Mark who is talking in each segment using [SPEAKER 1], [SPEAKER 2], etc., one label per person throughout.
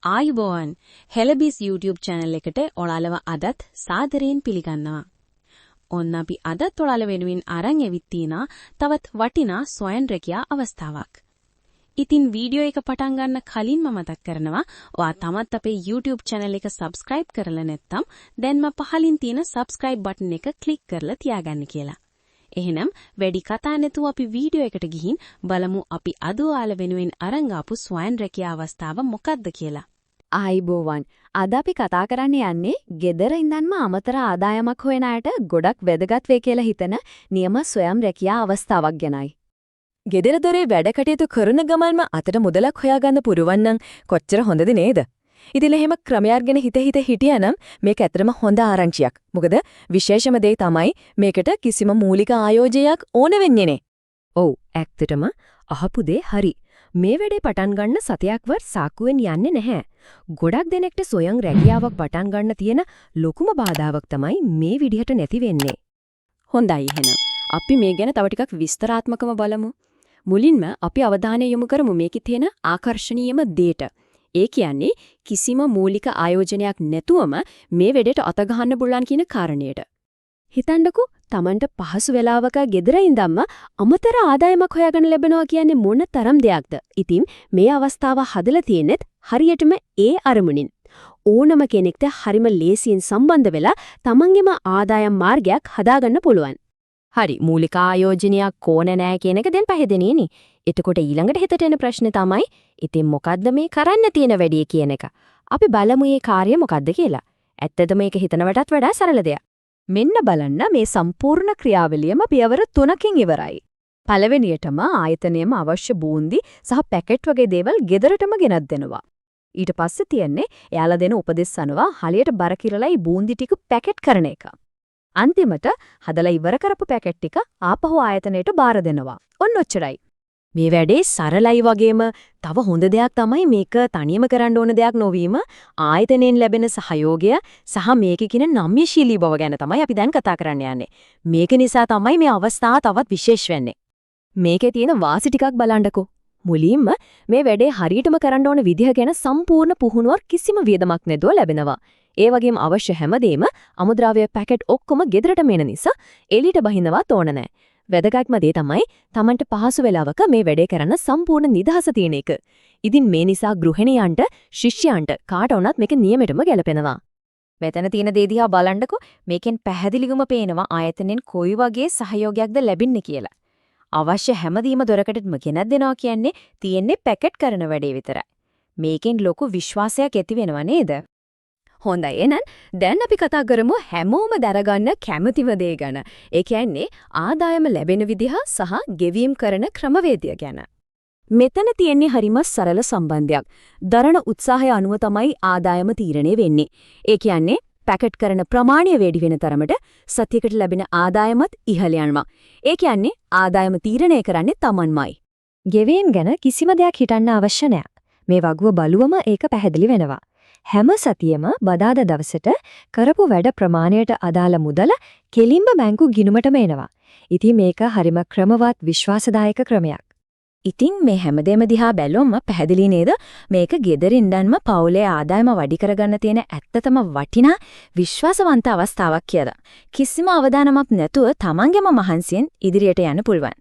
[SPEAKER 1] ආයුබෝවන් හෙලබිස් YouTube channel එකට ඔයාලව අදත් සාදරයෙන් පිළිගන්නවා. ඔන්න අපි අදත් ඔයාල වෙනුවෙන් අරන් එවිත් තිනා තවත් වටිනා සොයන් රැකියා අවස්ථාවක්. ඉතින් වීඩියෝ එක පටන් ගන්න කලින්ම මතක් කරනවා ඔයා තමත් අපේ YouTube channel එක subscribe කරලා නැත්නම් දැන්ම පහලින් තියෙන subscribe button එක click කරලා තියාගන්න කියලා. එහෙනම් වැඩි කතා නැතුව අපි වීඩියෝ එකට ගිහින් බලමු අපි අද ඔයාල වෙනුවෙන් අරන් ආපු සොයන් රැකියා අවස්ථාව මොකක්ද කියලා.
[SPEAKER 2] ආයිබෝවන් අද අපි කතා කරන්න යන්නේ ගෙදර ඉඳන්ම අමතර ආදායමක් හොයන අයට ගොඩක් වැදගත් වේ කියලා හිතන නියම ස්වයං රැකියා අවස්ථාවක් ගැනයි.
[SPEAKER 3] ගෙදර දොරේ වැඩ කටයුතු කරන ගමන්ම අතට මුදලක් හොයාගන්න පුරුවන් නම් කොච්චර හොඳද නේද? ඉතින් එහෙම ක්‍රමයක් ගැන හිත හිටියනම් මේක ඇත්තටම හොඳ ආරංචියක්. මොකද විශේෂම දේ තමයි මේකට කිසිම මූලික ආයෝජනයක් ඕන වෙන්නේ නේ. ඔව් ඇත්තටම අහපු දේ හරි. මේ වැඩේ පටන් ගන්න සතියක්වත් සාකුවෙන් යන්නේ නැහැ. ගොඩක් දෙනෙක්ට සොයන් රැකියාවක් පටන් ගන්න තියෙන ලොකුම බාධාවක් තමයි මේ විදිහට නැති වෙන්නේ.
[SPEAKER 2] හොඳයි එහෙනම් අපි මේ ගැන තව ටිකක් විස්තරාත්මකව බලමු. මුලින්ම අපි අවධානය යොමු කරමු මේකේ තියෙන ආකර්ෂණීයම දේට. ඒ කියන්නේ කිසිම මූලික ආයෝජනයක් නැතුවම මේ වෙඩේට අත ගහන්න පුළුවන් කියන කාරණයට. හිතන්නකෝ Tamanට පහසු වෙලාවක ගෙදර ඉඳන්ම අමතර ආදායමක් හොයාගන්න ලැබෙනවා කියන්නේ මොන තරම් දෙයක්ද? ඉතින් මේ අවස්ථාව හදලා තියෙනෙත් හරියටම ඒ අරමුණින්. ඕනම කෙනෙක්ට හරිම ලේසියෙන් සම්බන්ධ වෙලා Tamanගේම ආදායම් මාර්ගයක් හදාගන්න පුළුවන්. හරි මූලික ආයෝජනයක් ඕන නැහැ කියන එක දැන් පැහැදිලිනේ. එතකොට ඊළඟට හිතට එන ප්‍රශ්නේ තමයි ඉතින් මොකද්ද මේ කරන්න තියෙන වැඩේ කියන එක. අපි බලමු මේ කාර්යය මොකද්ද කියලා. ඇත්තද මේක හිතනවටත් වඩා සරල දෙයක්. මෙන්න බලන්න මේ සම්පූර්ණ ක්‍රියාවලියම පියවර 3කින් ඉවරයි. පළවෙනියටම ආයතනයේම අවශ්‍ය බූන්දි සහ පැකට් වගේ දේවල් ගෙදරටම ගෙනත් දෙනවා. ඊට පස්සේ තියෙන්නේ එයාලා දෙන උපදෙස් අනුව හලියට බර කිරලයි බූන්දි ටික පැකට් කරන එක. අන්තිමට හදලා ඉවර කරපු පැකට් ටික ආපහු ආයතනයට බාර දෙනවා. ඔන්න ඔච්චරයි. මේ වැඩේ සරලයි වගේම තව හොඳ දෙයක් තමයි මේක තනියම කරන්න ඕන දෙයක් නොවීම ආයතනයෙන් ලැබෙන සහයෝගය සහ මේකේ කියන නම්‍යශීලී බව ගැන තමයි අපි දැන් කතා කරන්න යන්නේ. මේක නිසා තමයි මේ අවස්ථාව තවත් විශේෂ වෙන්නේ. මේකේ තියෙන වාසි ටිකක් බලන්නකෝ. මුලින්ම මේ වැඩේ හරියටම කරන්න ඕන විදිහ ගැන සම්පූර්ණ පුහුණුවක් කිසිම වියදමක් නැතුව ලැබෙනවා. ඒ වගේම අවශ්‍ය හැමදේම අමුද්‍රව්‍ය පැකට් ඔක්කොම ගෙදරටම එන නිසා එළියට බහින්නවත් ඕන නැහැ. වැදගත්ම දේ තමයි Tamanට පහසු වෙලාවක මේ වැඩේ කරන්න සම්පූර්ණ නිදහස තියෙන එක. ඉතින් මේ නිසා ගෘහිණියන්ට, ශිෂ්‍යයන්ට කාට වුණත් මේක නියමෙටම ගැලපෙනවා. මෙතන තියෙන දේ දිහා බලන්නකෝ මේකෙන් පැහැදිලිවම පේනවා ආයතනෙන් කොයි වගේ සහයෝගයක්ද ලැබින්නේ කියලා. අවශ්‍ය හැමදේම දොරකටම ගෙනත් දෙනවා කියන්නේ තියෙන්නේ පැකට් කරන වැඩේ විතරයි. මේකෙන් ලොකු විශ්වාසයක් ඇති වෙනව නේද? හොඳයි එහෙනම් දැන් අපි කතා කරමු හැමෝම දරගන්න කැමතිම දේ ගැන. ඒ කියන්නේ ආදායම ලැබෙන විදිහ සහ ගෙවීම් කරන ක්‍රමවේදය ගැන. මෙතන තියෙන්නේ හරිම සරල සම්බන්ධයක්. දරන උත්සාහය අනුව තමයි ආදායම තීරණය වෙන්නේ. ඒ කියන්නේ පැකට් කරන ප්‍රමාණය වැඩි වෙන තරමට සත්‍යයකට ලැබෙන ආදායමත් ඉහළ යනවා. ඒ කියන්නේ ආදායම තීරණය කරන්නේ Tamanමයි. ගෙවීම් ගැන කිසිම දෙයක් හිතන්න අවශ්‍ය නැහැ. මේ වගුව බලුවම ඒක පැහැදිලි වෙනවා. හැම සතියෙම බදාදා දවසට කරපු වැඩ ප්‍රමාණයට අදාළ මුදල කෙලින්ම බැංකු ගිණුමටම එනවා. ඉතින් මේක හරිම ක්‍රමවත් විශ්වාසදායක ක්‍රමයක්. ඉතින් මේ හැමදේම දිහා බැලුවම පැහැදිලි නේද? මේක ගෙදරින් ඉඳන්ම පවුලේ ආදායම වැඩි කරගන්න තියෙන ඇත්තටම වටිනා විශ්වාසවන්ත අවස්ථාවක් කියලා. කිසිම අවදානමක් නැතුව තමන්ගේම මහන්සියෙන් ඉදිරියට යන්න පුළුවන්.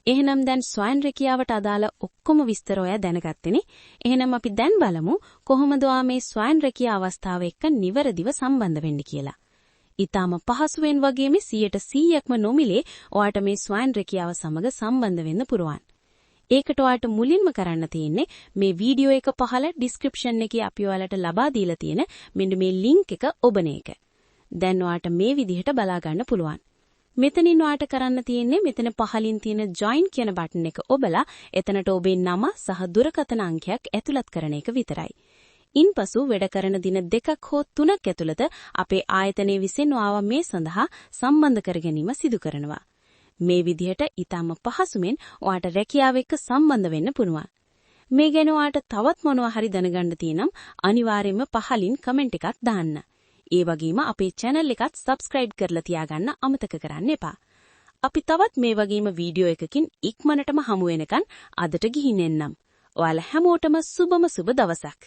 [SPEAKER 1] එහෙනම් දැන් ස්වයං රැකියාවට අදාළ ඔක්කොම විස්තර ඔය දැනගත්තනේ. එහෙනම් අපි දැන් බලමු කොහොමද ඔයා මේ ස්වයං රැකියා අවස්ථාව එක්ක නිවැරදිව සම්බන්ධ වෙන්නේ කියලා. ඊටාම පහසුවෙන් වගේම 100%ක්ම නොමිලේ ඔයාට මේ ස්වයං රැකියාව සමග සම්බන්ධ වෙන්න පුරුවන්. ඒකට ඔයාට මුලින්ම කරන්න තියෙන්නේ මේ වීඩියෝ එක පහළ ඩිස්ක්‍රිප්ෂන් එකේ අපි ඔයාලට ලබා දීලා තියෙන මෙන්න මේ ලින්ක් එක ඔබන එක. දැන් ඔයාට මේ විදිහට බලා ගන්න පුළුවන්. මෙතනින් ඔයාට කරන්න තියෙන්නේ මෙතන පහලින් තියෙන join කියන බටන් එක ඔබලා එතනට ඔබේ නම සහ දුරකථන අංකයක් ඇතුළත් කරන එක විතරයි. ඉන්පසු වැඩ කරන දින 2ක් හෝ 3ක් ඇතුළත අපේ ආයතනයේ විසින් ඔයාව මේ සඳහා සම්බන්ධ කර ගැනීම සිදු කරනවා. මේ විදිහට ඊටම පහසුවෙන් ඔයාට රැකියාව එක්ක සම්බන්ධ වෙන්න පුළුවන්. මේ ගැන ඔයාට තවත් මොනවා හරි දැනගන්න තියෙනම් අනිවාර්යයෙන්ම පහලින් කමෙන්ට් එකක් දාන්න. ඒ වගේම අපේ channel එකත් subscribe කරලා තියාගන්න අමතක කරන්න එපා. අපි තවත් මේ වගේම වීඩියෝ එකකින් ඉක්මනටම හමු වෙනකන් අදට ගිහින් එන්නම්. ඔයාලා හැමෝටම සුබම සුබ දවසක්.